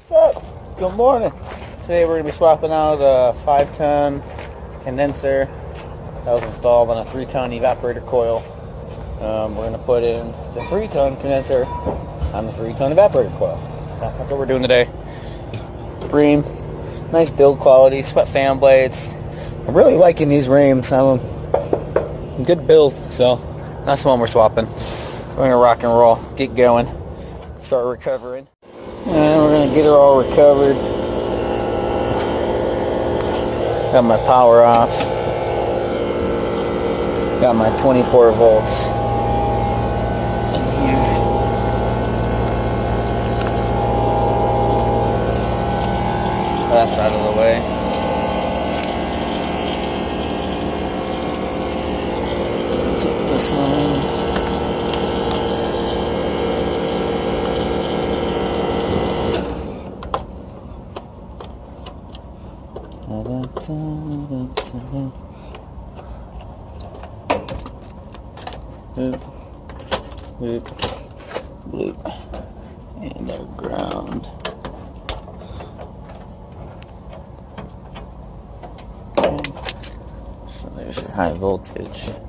What's up? Good morning. Today we're going to be swapping out a 5-ton condenser that was installed on a 3-ton evaporator coil. We're going to put in the 3-ton condenser on the 3-ton evaporator coil. So that's what we're doing today. Ream, nice build quality, sweat fan blades. I'm really liking these reams. Good build, so that's the one we're swapping. We're going to rock and roll, get going, start recovering. And we're going to get her all recovered. Got my power off. Got my 24 volts in here. That's out of the way. Take this one. Boop, boop, bloop, and our ground. Okay. So there's your high voltage.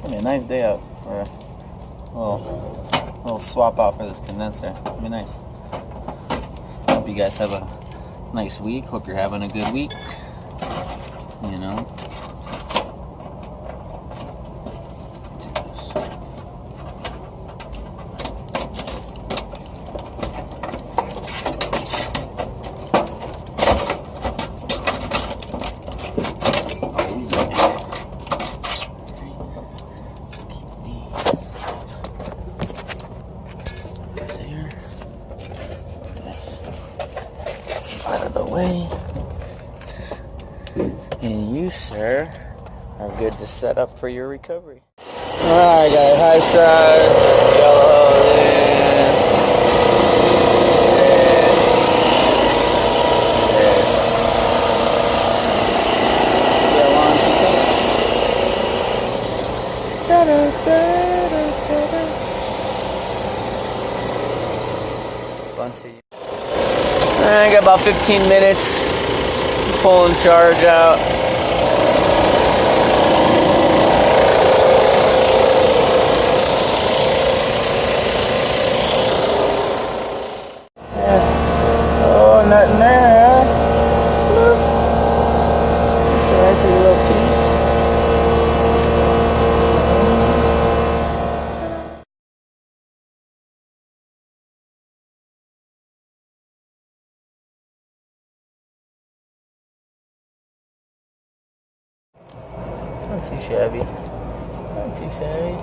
A nice day out for a little swap out for this condenser. It's gonna be nice. Hope you guys have a nice week. Hope you're having a good week. You know. Out of the way. And you, sir, are good to set up for your recovery. Alright, got it high side. Let's go in. There. Long she takes. Bunch of I got about 15 minutes pulling charge out. Oh, nothing there, huh? That's alright, take a little piece. Not too shabby. Not too shabby.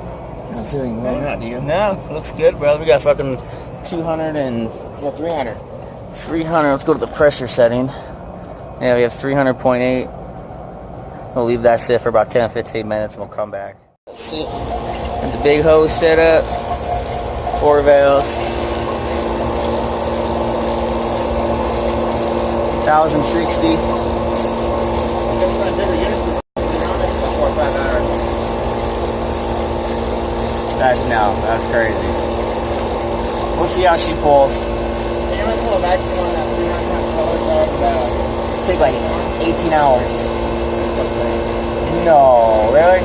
Not sitting wrong out, do you? No, looks good, brother. We got fucking 200 and 300. 300. Let's go to the pressure setting. Yeah, we have 300.8. We'll leave that sit for about 10-15 minutes and we'll come back. Let's see. Got the big hose set up. 4 valves. 1060. That's crazy. We'll see how she pulls. Take like 18 hours. No, really?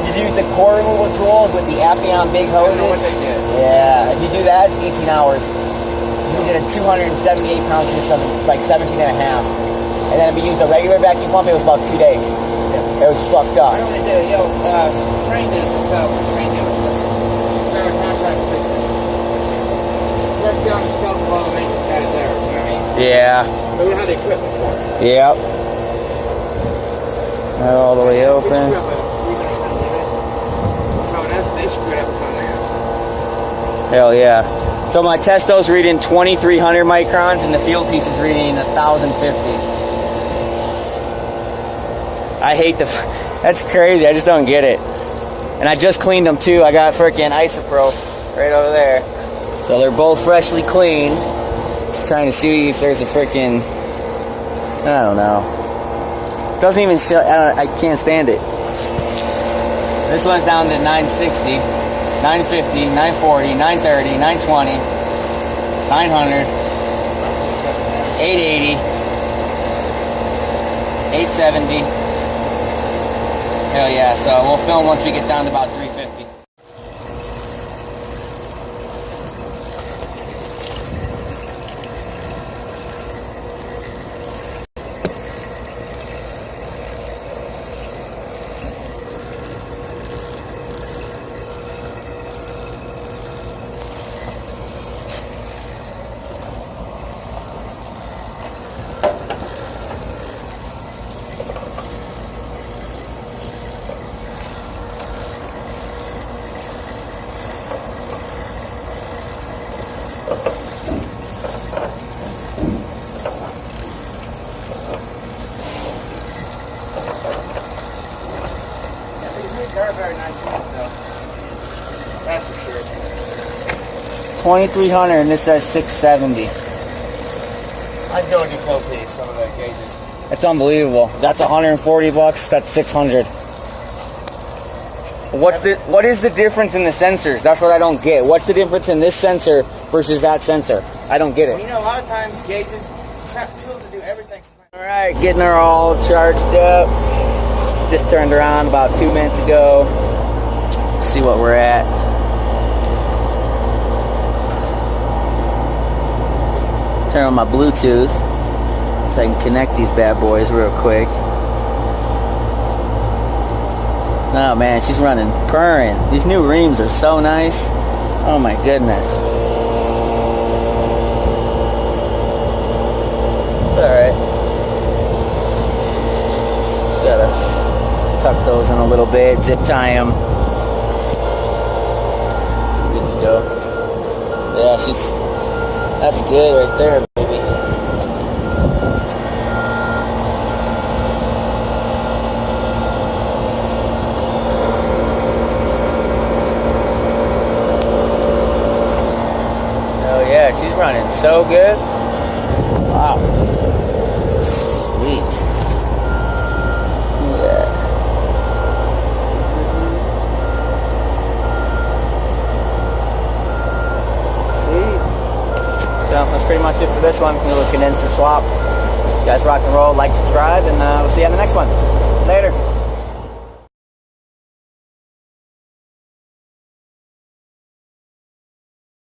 You'd use the core removal tools with the Appion big hoses? I know what they did. Yeah, if you do that, it's 18 hours. So we did a 278 pound system, it's like 17 and a half. And then if we used a regular vacuum pump, it was about 2 days. It was fucked up. I know what they did. Train did it themselves. Train dealership. They're a contract to fix it. Let's be on the scope of all the maintenance guys there, you know what I mean? Yeah. But we don't have the equipment for it. Yep. Not all the way open. So that's they screwed up on there. Hell yeah. So my testo's reading 2300 microns and the field piece is reading 1050. I hate the... That's crazy. I just don't get it. And I just cleaned them too. I got freaking Isopro right over there. So they're both freshly cleaned. Trying to see if there's a freaking... I don't know. Doesn't even show... I can't stand it. This one's down to 960, 950, 940, 930, 920, 900, 880, 870. Hell yeah, so we'll film once we get down to about 350. They're very nice ones, though. That's for sure. 2300 and this says 670. I'd go with this LP, some of the gauges. It's unbelievable. That's 140 bucks. That's 600. What is the difference in the sensors? That's what I don't get. What's the difference in this sensor versus that sensor? I don't get it. Well, you know, a lot of times gauges, it's not tools to do everything. All right, getting her all charged up. Just turned around about 2 minutes ago. See what we're at. Turn on my Bluetooth so I can connect these bad boys real quick. Oh man, she's running purring. These new reams are so nice. Oh my goodness. It's alright. Just gotta tuck those in a little bit, zip tie them. Good to go. Yeah, that's good right there, baby. Oh yeah, she's running so good. Wow. Sweet. Yeah. Sweet. So that's pretty much it for this one. A little condenser swap. You guys rock and roll, like, subscribe, and we'll see you on the next one. Later.